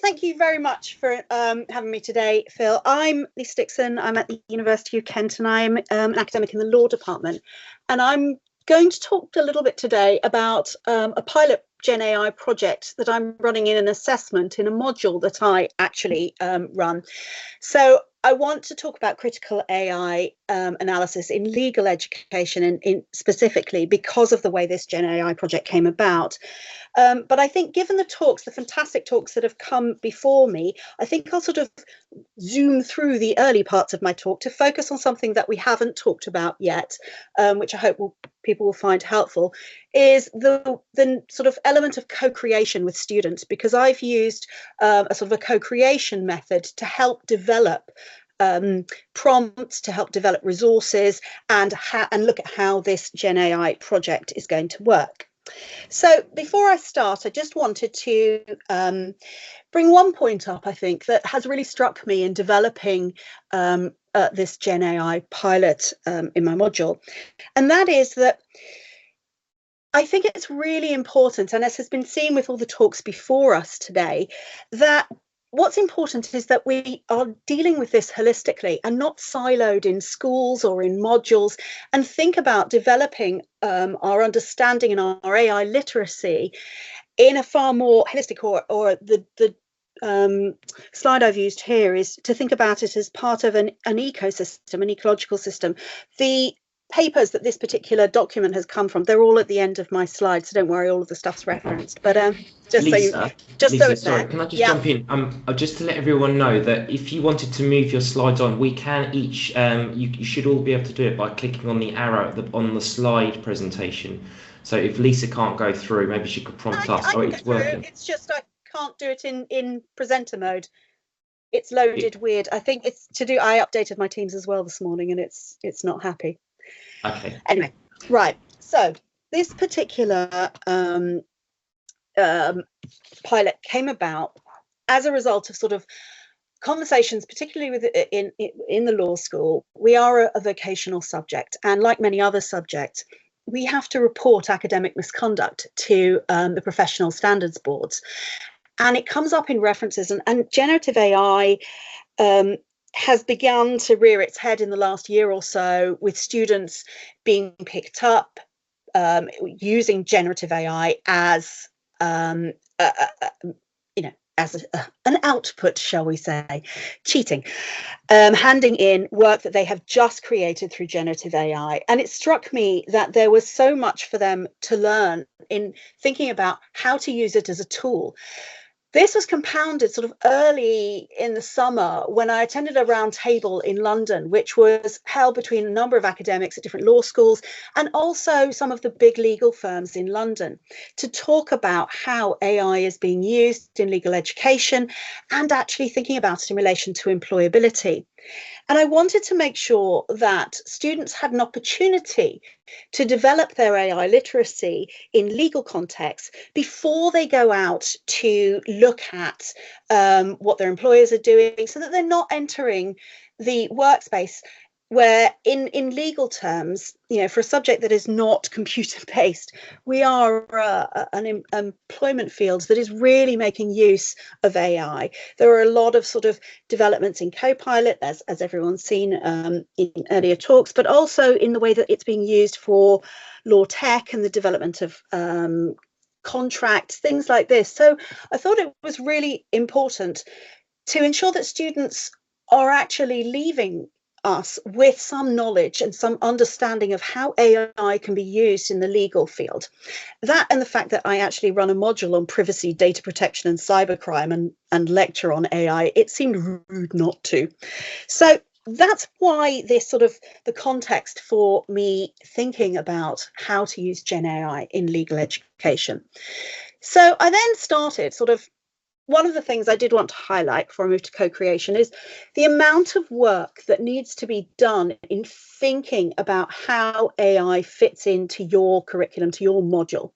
thank you very much for having me today, Phil. I'm Lisa Dixon. I'm at the University of Kent, and I'm an academic in the law department. And I'm going to talk a little bit today about a pilot Gen AI project that I'm running in an assessment in a module that I actually run. So I want to talk about critical AI analysis in legal education, and in specifically because of the way this Gen AI project came about. But I think given the fantastic talks that have come before me, I think I'll sort of zoom through the early parts of my talk to focus on something that we haven't talked about yet, which I hope people will find helpful, is the sort of element of co-creation with students, because I've used a sort of a co-creation method to help develop prompts, to help develop resources, and look at how this Gen AI project is going to work. So before I start, I just wanted to bring one point up, I think, that has really struck me in developing this Gen AI pilot in my module. And that is that I think it's really important, and as has been seen with all the talks before us today, that what's important is that we are dealing with this holistically and not siloed in schools or in modules, and think about developing our understanding and our AI literacy in a far more holistic, or the slide I've used here is to think about it as part of an ecosystem, an ecological system. The papers that this particular document has come from, they're all at the end of my slides, so don't worry, all of the stuff's referenced, but Lisa, so it's sorry, there. can I just Yeah. jump in? Just to let everyone know that if you wanted to move your slides on, we can each, you should all be able to do it by clicking on the arrow on the slide presentation. So if Lisa can't go through, maybe she could prompt us. Oh, it's working. It's just I can't do it in presenter mode. It's loaded weird. I think it's to do. I updated my Teams as well this morning, and it's not happy. Okay. Anyway, right. So this particular pilot came about as a result of sort of conversations, particularly in the law school. We are a vocational subject, and like many other subjects, we have to report academic misconduct to the professional standards boards, and it comes up in references. And generative AI has begun to rear its head in the last year or so, with students being picked up using generative AI as as an output, shall we say, cheating, handing in work that they have just created through generative AI. And it struck me that there was so much for them to learn in thinking about how to use it as a tool. This was compounded sort of early in the summer when I attended a round table in London, which was held between a number of academics at different law schools and also some of the big legal firms in London, to talk about how AI is being used in legal education and actually thinking about it in relation to employability. And I wanted to make sure that students had an opportunity to develop their AI literacy in legal contexts before they go out to look at what their employers are doing, so that they're not entering the workspace where in legal terms, for a subject that is not computer based, we are an employment field that is really making use of AI. There are a lot of sort of developments in Copilot, as everyone's seen in earlier talks, but also in the way that it's being used for law tech and the development of contracts, things like this. So I thought it was really important to ensure that students are actually leaving us with some knowledge and some understanding of how AI can be used in the legal field. That, and the fact that I actually run a module on privacy, data protection, and cybercrime, and lecture on AI, it seemed rude not to. So that's why this sort of the context for me thinking about how to use Gen AI in legal education. So I then started sort of, one of the things I did want to highlight before I move to co-creation is the amount of work that needs to be done in thinking about how AI fits into your curriculum, to your module,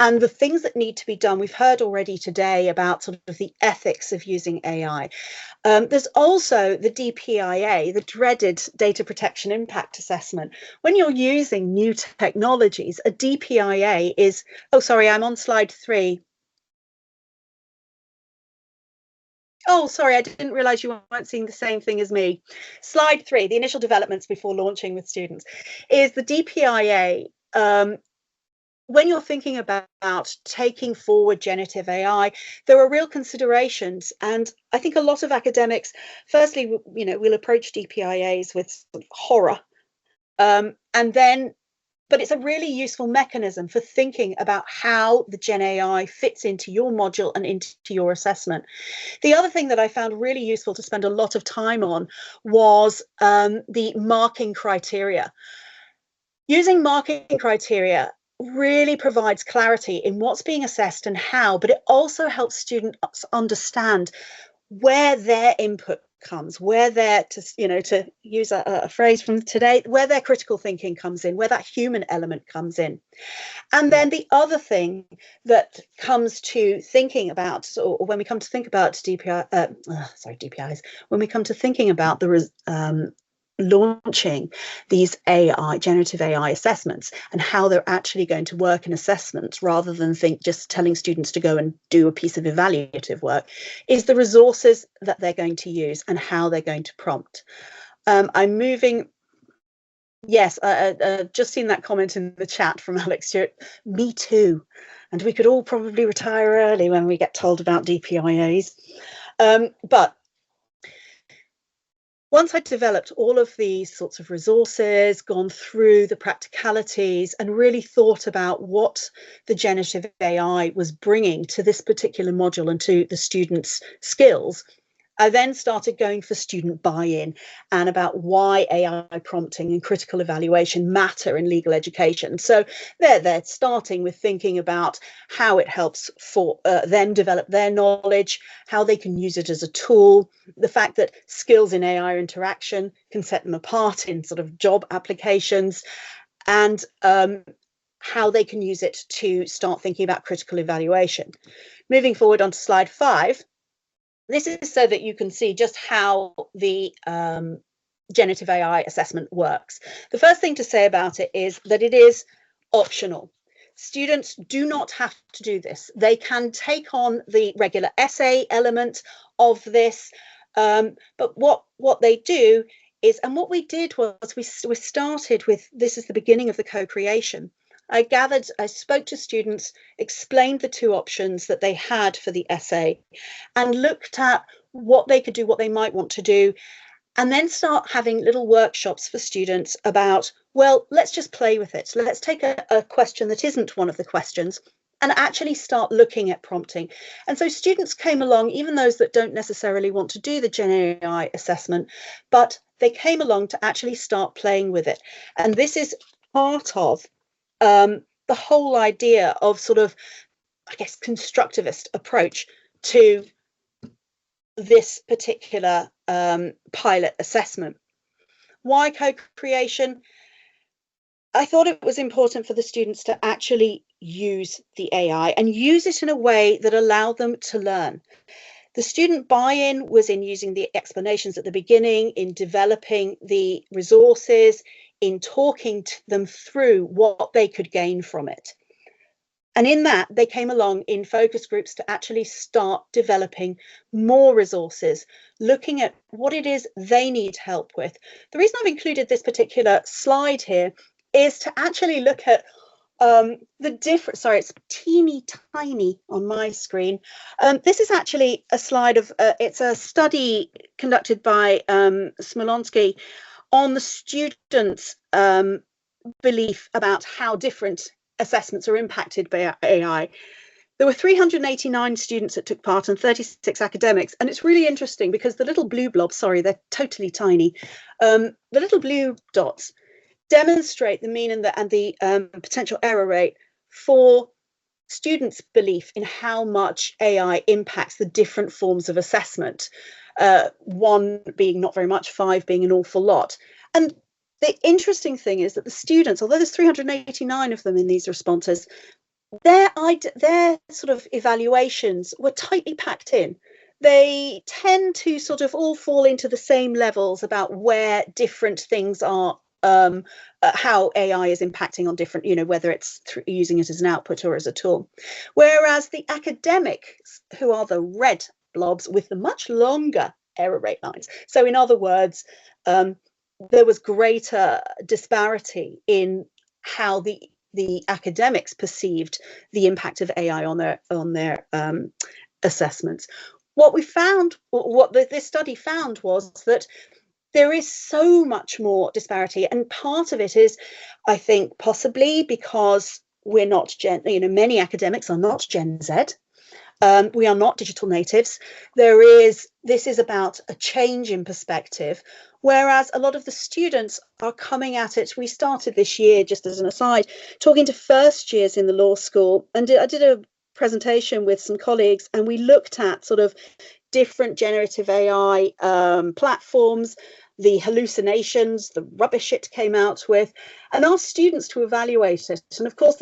and the things that need to be done. We've heard already today about sort of the ethics of using AI. There's also the DPIA, the dreaded data protection impact assessment. When you're using new technologies, a DPIA is, oh, sorry, I'm on slide 3. Oh, sorry, I didn't realize you weren't seeing the same thing as me. Slide 3, the initial developments before launching with students, is the DPIA. When you're thinking about taking forward generative AI, there are real considerations. And I think a lot of academics, firstly, will approach DPIAs with sort of horror. And then but it's a really useful mechanism for thinking about how the Gen AI fits into your module and into your assessment. The other thing that I found really useful to spend a lot of time on was the marking criteria. Using marking criteria really provides clarity in what's being assessed and how, but it also helps students understand where their input comes, where their, to use a phrase from today, where their critical thinking comes in, where that human element comes in. And then the other thing that comes to thinking about, or when we come to think about DPIs, when we come to thinking about the launching these AI, generative AI assessments and how they're actually going to work in assessments rather than just telling students to go and do a piece of evaluative work, is the resources that they're going to use and how they're going to prompt. I'm moving. Yes, just seen that comment in the chat from Alex Stewart. Me too. And we could all probably retire early when we get told about DPIAs. But once I'd developed all of these sorts of resources, gone through the practicalities, and really thought about what the generative AI was bringing to this particular module and to the students' skills, I then started going for student buy-in and about why AI prompting and critical evaluation matter in legal education. So they're starting with thinking about how it helps for them develop their knowledge, how they can use it as a tool, the fact that skills in AI interaction can set them apart in sort of job applications, and how they can use it to start thinking about critical evaluation. Moving forward onto slide 5. This is so that you can see just how the generative AI assessment works. The first thing to say about it is that it is optional. Students do not have to do this. They can take on the regular essay element of this, but what they do is, and what we did was we started with, this is the beginning of the co-creation. I spoke to students, explained the two options that they had for the essay, and looked at what they could do, what they might want to do, and then start having little workshops for students about, well, let's just play with it. So let's take a question that isn't one of the questions and actually start looking at prompting. And so students came along, even those that don't necessarily want to do the Gen AI assessment, but they came along to actually start playing with it. And this is part of the whole idea of sort of, I guess, constructivist approach to this particular pilot assessment. Why co-creation? I thought it was important for the students to actually use the AI and use it in a way that allowed them to learn. The student buy-in was in using the explanations at the beginning, in developing the resources, in talking to them through what they could gain from it. And in that, they came along in focus groups to actually start developing more resources, looking at what it is they need help with. The reason I've included this particular slide here is to actually look at the different, sorry, it's teeny tiny on my screen. This is actually a slide of, it's a study conducted by Smolensky on the students' belief about how different assessments are impacted by AI. There were 389 students that took part and 36 academics. And it's really interesting because the little blue blobs, sorry, they're totally tiny. The little blue dots demonstrate the mean and the potential error rate for students' belief in how much AI impacts the different forms of assessment. 1 being not very much, 5 being an awful lot. And the interesting thing is that the students, although there's 389 of them in these responses, their sort of evaluations were tightly packed in. They tend to sort of all fall into the same levels about where different things are, how AI is impacting on different, whether it's using it as an output or as a tool. Whereas the academics, who are the red blobs with the much longer error rate lines. So in other words, there was greater disparity in how the academics perceived the impact of AI on their assessments. What we found, what this study found, was that there is so much more disparity, and part of it is, I think, possibly because we're not many academics are not Gen Z. We are not digital natives. This is about a change in perspective, whereas a lot of the students are coming at it. We started this year, just as an aside, talking to first years in the law school, and I did a presentation with some colleagues, and we looked at sort of different generative AI platforms, the hallucinations, the rubbish it came out with, and asked students to evaluate it. And of course,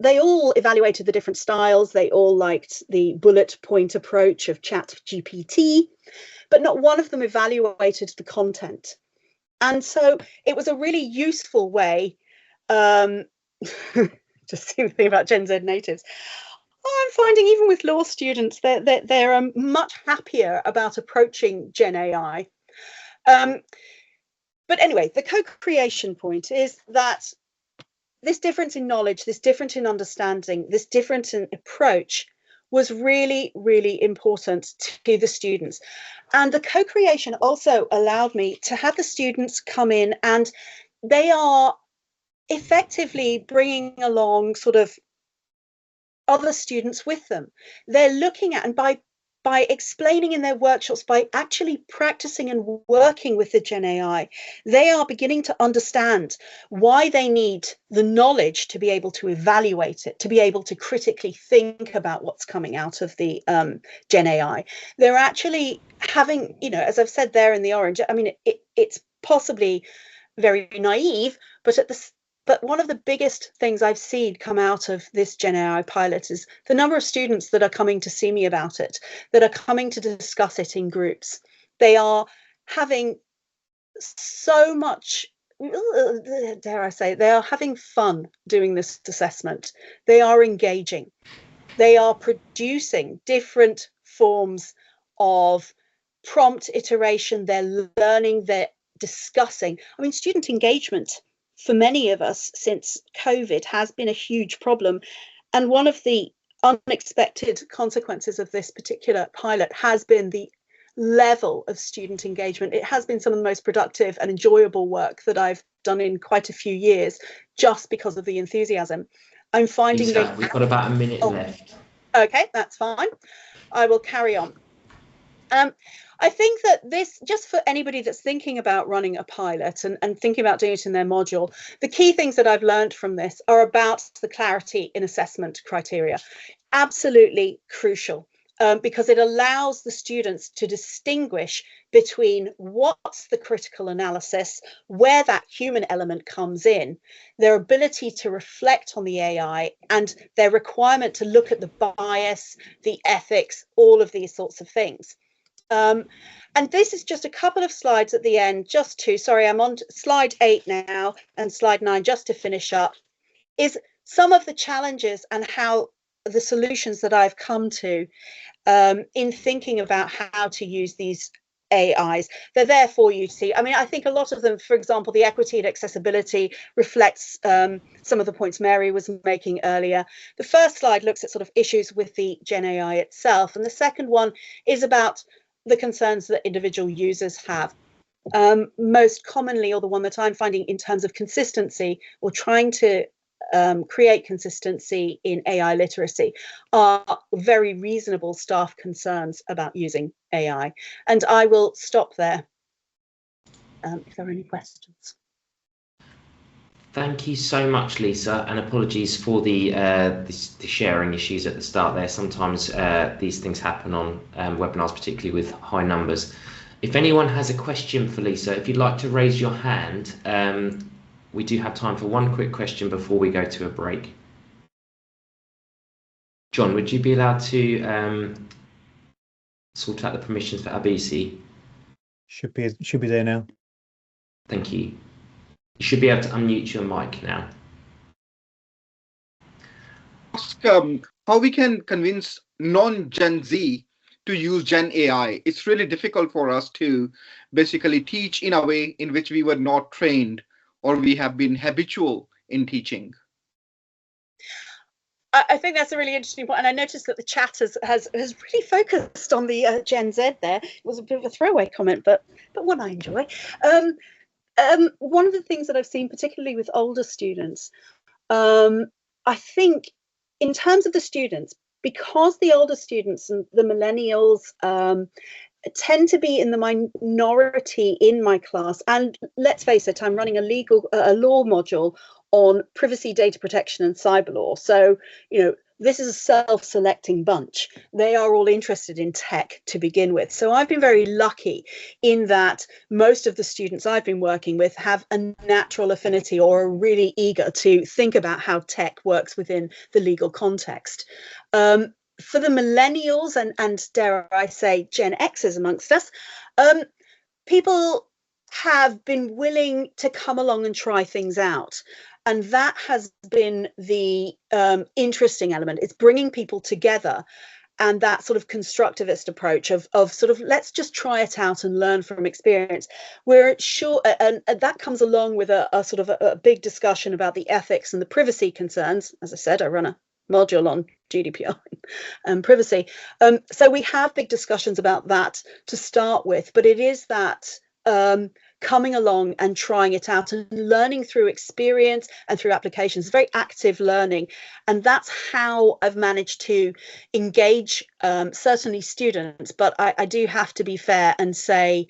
they all evaluated the different styles. They all liked the bullet point approach of ChatGPT, but not one of them evaluated the content. And so it was a really useful way, just thinking about Gen Z natives, I'm finding even with law students, they're much happier about approaching Gen AI. But anyway, the co-creation point is that this difference in knowledge, this difference in understanding, this difference in approach was really, really important to the students. And the co-creation also allowed me to have the students come in, and they are effectively bringing along sort of other students with them. They're looking at, and by explaining in their workshops, by actually practicing and working with the Gen AI, they are beginning to understand why they need the knowledge to be able to evaluate it, to be able to critically think about what's coming out of the Gen AI. They're actually having, as I've said there in the orange, I mean, it's possibly very naive, but one of the biggest things I've seen come out of this Gen AI pilot is the number of students that are coming to see me about it, that are coming to discuss it in groups. They are having so much, dare I say, they are having fun doing this assessment. They are engaging. They are producing different forms of prompt iteration. They're learning, they're discussing. I mean, student engagement for many of us since COVID has been a huge problem. And one of the unexpected consequences of this particular pilot has been the level of student engagement. It has been some of the most productive and enjoyable work that I've done in quite a few years, just because of the enthusiasm. I'm finding Lisa, we've got about a minute left. Okay, that's fine. I will carry on. I think that this, just for anybody that's thinking about running a pilot and thinking about doing it in their module, the key things that I've learned from this are about the clarity in assessment criteria. Absolutely crucial, because it allows the students to distinguish between what's the critical analysis, where that human element comes in, their ability to reflect on the AI, and their requirement to look at the bias, the ethics, all of these sorts of things. And this is just a couple of slides at the end, sorry, I'm on slide 8 now and slide 9, just to finish up, is some of the challenges and how the solutions that I've come to in thinking about how to use these AIs. They're there for you to see. I mean, I think a lot of them, for example, the equity and accessibility reflects some of the points Mary was making earlier. The first slide looks at sort of issues with the Gen AI itself, and the second one is about the concerns that individual users have. Most commonly, or the one that I'm finding in terms of consistency, or trying to create consistency in AI literacy, are very reasonable staff concerns about using AI. And I will stop there if there are any questions. Thank you so much, Lisa, and apologies for the sharing issues at the start there. Sometimes these things happen on webinars, particularly with high numbers. If anyone has a question for Lisa, if you'd like to raise your hand, we do have time for one quick question before we go to a break. John, would you be allowed to sort out the permissions for Abisi? Should be there now. Thank you. You should be able to unmute your mic now. Ask how we can convince non-Gen Z to use Gen AI, it's really difficult for us to basically teach in a way in which we were not trained or we have been habitual in teaching. I think that's a really interesting point, and I noticed that the chat has really focused on the Gen Z there. It was a bit of a throwaway comment, but one I enjoy. One of the things that I've seen, particularly with older students, I think in terms of the students, because the older students and the millennials tend to be in the minority in my class, and let's face it, I'm running a law module on privacy, data protection and cyber law. So, this is a self-selecting bunch. They are all interested in tech to begin with. So I've been very lucky in that most of the students I've been working with have a natural affinity or are really eager to think about how tech works within the legal context. For the millennials and dare I say Gen Xers amongst us, people have been willing to come along and try things out. And that has been the interesting element. It's bringing people together, and that sort of constructivist approach of sort of let's just try it out and learn from experience. We're sure, and that comes along with a sort of a big discussion about the ethics and the privacy concerns. As I said, I run a module on GDPR and privacy. So we have big discussions about that to start with, but it is that coming along and trying it out and learning through experience and through applications, very active learning. And that's how I've managed to engage certainly students, but I do have to be fair and say,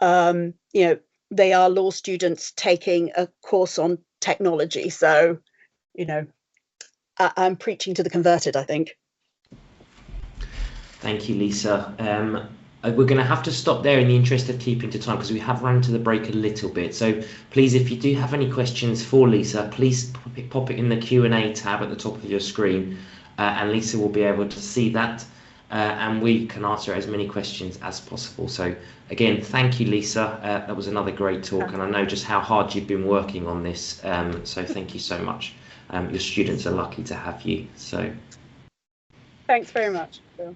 they are law students taking a course on technology. So, I'm preaching to the converted, I think. Thank you, Lisa. We're going to have to stop there in the interest of keeping to time because we have run to the break a little bit. So please, if you do have any questions for Lisa, please pop it in the Q&A tab at the top of your screen, and Lisa will be able to see that, and we can answer as many questions as possible. So again, thank you, Lisa. That was another great talk, and I know just how hard you've been working on this. So thank you so much. Your students are lucky to have you. So thanks very much, Phil.